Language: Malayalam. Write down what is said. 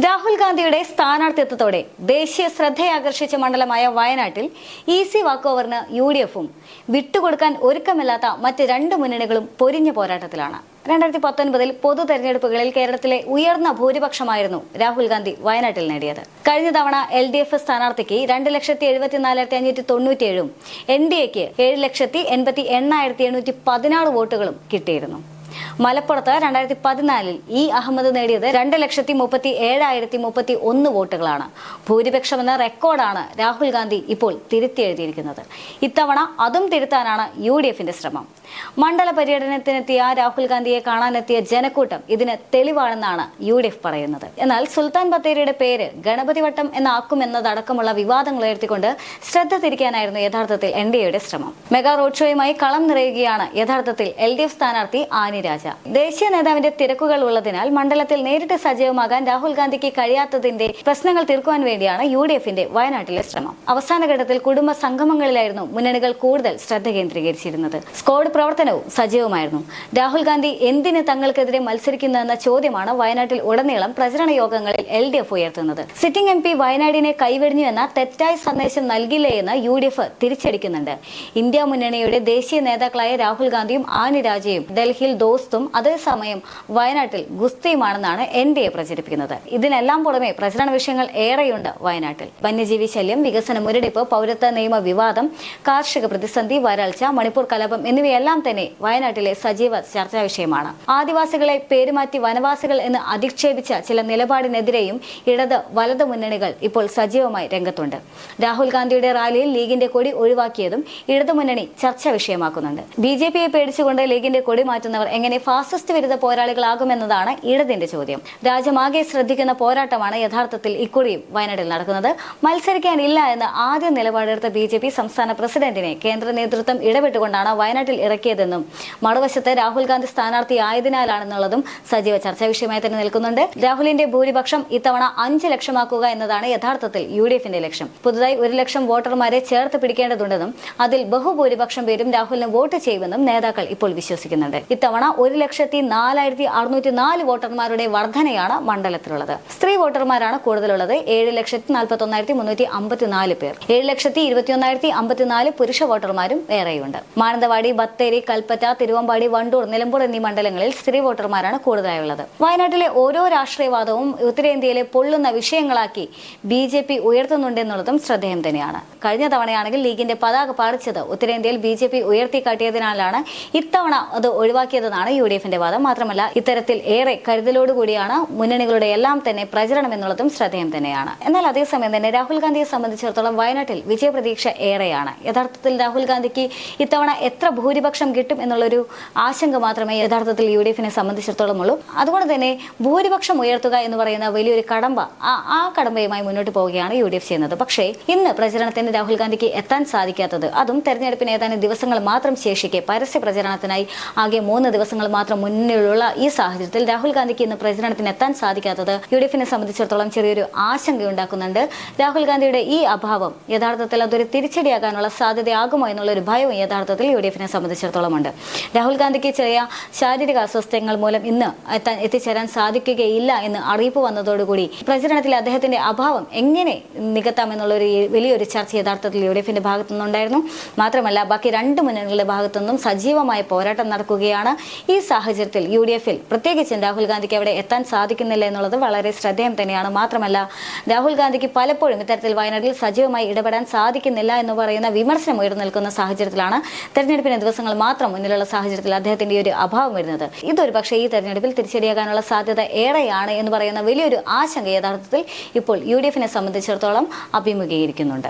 രാഹുൽ ഗാന്ധിയുടെ സ്ഥാനാർത്ഥിത്വത്തോടെ ദേശീയ ശ്രദ്ധയാകർഷിച്ച മണ്ഡലമായ വയനാട്ടിൽ ഈസി വാക്ക് ഓവറിന് UDFും വിട്ടുകൊടുക്കാൻ ഒരുക്കമില്ലാത്ത മറ്റ് രണ്ട് മുന്നണികളും പൊരിഞ്ഞ പോരാട്ടത്തിലാണ്. 2019 പൊതു തെരഞ്ഞെടുപ്പുകളിൽ കേരളത്തിലെ ഉയർന്ന ഭൂരിപക്ഷമായിരുന്നു രാഹുൽ ഗാന്ധി വയനാട്ടിൽ നേടിയത്. കഴിഞ്ഞ തവണ LDF സ്ഥാനാർത്ഥിക്ക് 2,74,597 NDAക്ക് 7,88,816 വോട്ടുകളും കിട്ടിയിരുന്നു. മലപ്പുറത്ത് 2014 അഹമ്മദ് നേടിയത് 2,37,031 വോട്ടുകളാണ്. ഭൂരിപക്ഷമെന്ന റെക്കോർഡാണ് രാഹുൽ ഗാന്ധി ഇപ്പോൾ തിരുത്തിയെഴുതിയിരിക്കുന്നത്. ഇത്തവണ അതും തിരുത്താനാണ് UDFന്റെ ശ്രമം. മണ്ഡല പര്യടനത്തിനെത്തിയ രാഹുൽ ഗാന്ധിയെ കാണാനെത്തിയ ജനക്കൂട്ടം ഇതിന് തെളിവാണെന്നാണ് UDF പറയുന്നത്. എന്നാൽ സുൽത്താൻ ബത്തേരിയുടെ പേര് ഗണപതി വട്ടം എന്നാക്കുമെന്നതടക്കമുള്ള വിവാദങ്ങൾ ഉയർത്തിക്കൊണ്ട് ശ്രദ്ധ തിരിക്കാനായിരുന്നു യഥാർത്ഥത്തിൽ NDAയുടെ ശ്രമം. മെഗാ റോഡ് ഷോയുമായി കളം നിറയുകയാണ് യഥാർത്ഥത്തിൽ LDF സ്ഥാനാർത്ഥി ആനി രാജ. ദേശീയ നേതാവിന്റെ തിരക്കുകൾ ഉള്ളതിനാൽ മണ്ഡലത്തിൽ നേരിട്ട് സജീവമാകാൻ രാഹുൽ ഗാന്ധിക്ക് കഴിയാത്തതിന്റെ പ്രശ്നങ്ങൾ തീർക്കുവാൻ വേണ്ടിയാണ് UDFന്റെ വയനാട്ടിലെ ശ്രമം. അവസാന ഘട്ടത്തിൽ കുടുംബ സംഗമങ്ങളിലായിരുന്നു മുന്നണികൾ കൂടുതൽ ശ്രദ്ധ കേന്ദ്രീകരിച്ചിരുന്നത്. സ്ക്വാഡ് പ്രവർത്തനവും സജീവമായിരുന്നു. രാഹുൽ ഗാന്ധി എന്തിന് തങ്ങൾക്കെതിരെ മത്സരിക്കുന്നതെന്ന ചോദ്യമാണ് വയനാട്ടിൽ ഉടനീളം പ്രചരണ യോഗങ്ങളിൽ LDF ഉയർത്തുന്നത്. സിറ്റിംഗ് MP വയനാടിനെ കൈവെടിഞ്ഞു എന്ന തെറ്റായ സന്ദേശം നൽകില്ലേ എന്ന് UDF തിരിച്ചടിക്കുന്നുണ്ട്. ഇന്ത്യ മുന്നണിയുടെ ദേശീയ നേതാക്കളായ രാഹുൽ ഗാന്ധിയും ആനി രാജയും ഡൽഹിയിൽ ദോസ്തും അതേസമയം വയനാട്ടിൽ ഗുസ്തിയുമാണെന്നാണ് NDA പ്രചരിപ്പിക്കുന്നത്. ഇതിനെല്ലാം പുറമെ പ്രചരണ വിഷയങ്ങൾ ഏറെയുണ്ട് വയനാട്ടിൽ. വന്യജീവി ശല്യം, വികസന മുരടിപ്പ്, പൗരത്വ നിയമ വിവാദം, കാർഷിക പ്രതിസന്ധി, വരൾച്ച, മണിപ്പൂർ കലാപം എന്നിവയെല്ലാം തന്നെ വയനാട്ടിലെ സജീവ ചർച്ചാ വിഷയമാണ്. ആദിവാസികളെ പേരുമാറ്റി വനവാസികൾ എന്ന് അധിക്ഷേപിച്ച ചില നിലപാടിനെതിരെയും ഇടത് വലത് മുന്നണികൾ ഇപ്പോൾ സജീവമായി രംഗത്തുണ്ട്. രാഹുൽ ഗാന്ധിയുടെ റാലിയിൽ ലീഗിന്റെ കൊടി ഒഴിവാക്കിയതും ഇടതുമുന്നണി ചർച്ചാ വിഷയമാക്കുന്നുണ്ട്. BJPയെ പേടിച്ചുകൊണ്ട് ലീഗിന്റെ കൊടി മാറ്റുന്നവർ എങ്ങനെ ഫാസിസ്റ്റ് വിരുദ്ധ പോരാളികളാകുമെന്നതാണ് ഇടതിന്റെ ചോദ്യം. രാജ്യമാകെ ശ്രദ്ധിക്കുന്ന പോരാട്ടമാണ് യഥാർത്ഥത്തിൽ ഇക്കുറിയും വയനാട്ടിൽ നടക്കുന്നത്. മത്സരിക്കാനില്ല എന്ന് ആദ്യ നിലപാടെടുത്ത BJP സംസ്ഥാന പ്രസിഡന്റിനെ കേന്ദ്ര നേതൃത്വം ഇടപെട്ടുകൊണ്ടാണ് വയനാട്ടിൽ ഇറക്കിയതെന്നും മറുവശത്ത് രാഹുൽ ഗാന്ധി സ്ഥാനാർത്ഥിയായതിനാലാണെന്നുള്ളതും സജീവ ചർച്ചാ വിഷയമായി തന്നെ നിൽക്കുന്നുണ്ട്. രാഹുലിന്റെ ഭൂരിപക്ഷം ഇത്തവണ 5 ലക്ഷമാക്കുക എന്നതാണ് യഥാർത്ഥത്തിൽ UDFന്റെ ലക്ഷ്യം. പുതുതായി 1 ലക്ഷം വോട്ടർമാരെ ചേർത്ത് പിടിക്കേണ്ടതുണ്ടെന്നും അതിൽ ബഹുഭൂരിപക്ഷം പേരും രാഹുലിന് വോട്ട് ചെയ്യുമെന്നും നേതാക്കൾ ഇപ്പോൾ വിശ്വസിക്കുന്നുണ്ട്. ഇത്തവണ 1,04,604 വോട്ടർമാരുടെ വർധനയാണ് മണ്ഡലത്തിലുള്ളത്. സ്ത്രീ വോട്ടർമാരാണ് കൂടുതലുള്ളത്. 7,41,354 പേർ. 7,21,054 പുരുഷ വോട്ടർമാരും ഏറെയുണ്ട്. മാനന്തവാടി, ബത്തേരി, കൽപ്പറ്റ, തിരുവമ്പാടി, വണ്ടൂർ, നിലമ്പൂർ എന്നീ മണ്ഡലങ്ങളിൽ സ്ത്രീ വോട്ടർമാരാണ് കൂടുതലായുള്ളത്. വയനാട്ടിലെ ഓരോ രാഷ്ട്രീയവാദവും ഉത്തരേന്ത്യയിലെ പൊള്ളുന്ന വിഷയങ്ങളാക്കി BJP ഉയർത്തുന്നുണ്ടെന്നുള്ളതും ശ്രദ്ധേയം തന്നെയാണ്. കഴിഞ്ഞ തവണയാണെങ്കിൽ ലീഗിന്റെ പതാക പാറിച്ചത് ഉത്തരേന്ത്യയിൽ BJP ഉയർത്തിക്കാട്ടിയതിനാലാണ് ഇത്തവണ അത് ഒഴിവാക്കിയതെന്നാണ് UDFന്റെ വാദം. മാത്രമല്ല ഇത്തരത്തിൽ ഏറെ കരുതലോടുകൂടിയാണ് മുന്നണികളുടെ എല്ലാം തന്നെ പ്രചരണം എന്നുള്ളതും ശ്രദ്ധേയം തന്നെയാണ്. എന്നാൽ അതേസമയം തന്നെ രാഹുൽ ഗാന്ധിയെ സംബന്ധിച്ചിടത്തോളം വയനാട്ടിൽ വിജയപ്രതീക്ഷ ഏറെയാണ്. യഥാർത്ഥത്തിൽ രാഹുൽ ഗാന്ധിക്ക് ഇത്തവണ എത്ര ഭൂരിപക്ഷം കിട്ടും എന്നുള്ളൊരു ആശങ്ക മാത്രമേ യഥാർത്ഥത്തിൽ UDFനെ സംബന്ധിച്ചിടത്തോളം ഉള്ളൂ. അതുകൊണ്ട് തന്നെ ഭൂരിപക്ഷം ഉയർത്തുക എന്ന് പറയുന്ന വലിയൊരു കടമ്പ ആ കടമ്പയുമായി മുന്നോട്ട് പോവുകയാണ് UDF ചെയ്യുന്നത്. പക്ഷേ ഇന്ന് പ്രചരണത്തിന് രാഹുൽ ഗാന്ധിക്ക് എത്താൻ സാധിക്കാത്തത്, അതും തെരഞ്ഞെടുപ്പിന് ഏതാനും ദിവസങ്ങൾ മാത്രം ശേഷിക്കെ പരസ്യ പ്രചരണത്തിനായി ആകെ 3 ദിവസങ്ങൾ മാത്രം മുന്നിലുള്ള ഈ സാഹചര്യത്തിൽ രാഹുൽ ഗാന്ധിക്ക് ഇന്ന് പ്രചരണത്തിന് എത്താൻ സാധിക്കാത്തത് UDFനെ സംബന്ധിച്ചിടത്തോളം ചെറിയൊരു ആശങ്കയുണ്ടാക്കുന്നുണ്ട്. രാഹുൽ ഗാന്ധിയുടെ ഈ അഭാവം യഥാർത്ഥത്തിൽ അതൊരു തിരിച്ചടിയാകാനുള്ള സാധ്യതയാകുമോ എന്നുള്ളൊരു ഭയവും യഥാർത്ഥത്തിൽ UDFനെ സംബന്ധിച്ചിടത്തോളം ഉണ്ട്. രാഹുൽ ഗാന്ധിക്ക് ചെറിയ ശാരീരിക അസ്വസ്ഥങ്ങൾ മൂലം ഇന്ന് എത്തിച്ചേരാൻ സാധിക്കുകയില്ല എന്ന് അറിയിപ്പ് വന്നതോടുകൂടി പ്രചരണത്തിൽ അദ്ദേഹത്തിന്റെ അഭാവം എങ്ങനെ നികത്താമെന്നുള്ളൊരു വലിയൊരു ചർച്ച യഥാർത്ഥത്തിൽ UDFന്റെ ഭാഗത്തു നിന്നുണ്ടായിരുന്നു. മാത്രമല്ല ബാക്കി 2 മുന്നണികളുടെ ഭാഗത്തു നിന്നും സജീവമായ പോരാട്ടം നടക്കുകയാണ്. ഈ സാഹചര്യത്തിൽ UDFൽ പ്രത്യേകിച്ചും രാഹുൽ ഗാന്ധിക്ക് അവിടെ എത്താൻ സാധിക്കുന്നില്ല എന്നുള്ളത് വളരെ ശ്രദ്ധേയം തന്നെയാണ്. മാത്രമല്ല രാഹുൽ ഗാന്ധിക്ക് പലപ്പോഴും ഇത്തരത്തിൽ വയനാട്ടിൽ സജീവമായി ഇടപെടാൻ സാധിക്കുന്നില്ല എന്ന് പറയുന്ന വിമർശനം ഉയർന്നു നിൽക്കുന്ന സാഹചര്യത്തിലാണ് തെരഞ്ഞെടുപ്പിന് ദിവസങ്ങൾ മാത്രം മുന്നിലുള്ള സാഹചര്യത്തിൽ അദ്ദേഹത്തിന്റെ ഒരു അഭാവം വരുന്നത്. ഇതൊരു പക്ഷേ ഈ തെരഞ്ഞെടുപ്പിൽ തിരിച്ചടിയാകാനുള്ള സാധ്യത ഏറെയാണ് എന്ന് പറയുന്ന വലിയൊരു ആശങ്ക യഥാർത്ഥത്തിൽ ഇപ്പോൾ UDFനെ സംബന്ധിച്ചിടത്തോളം അഭിമുഖീകരിക്കുന്നുണ്ട്.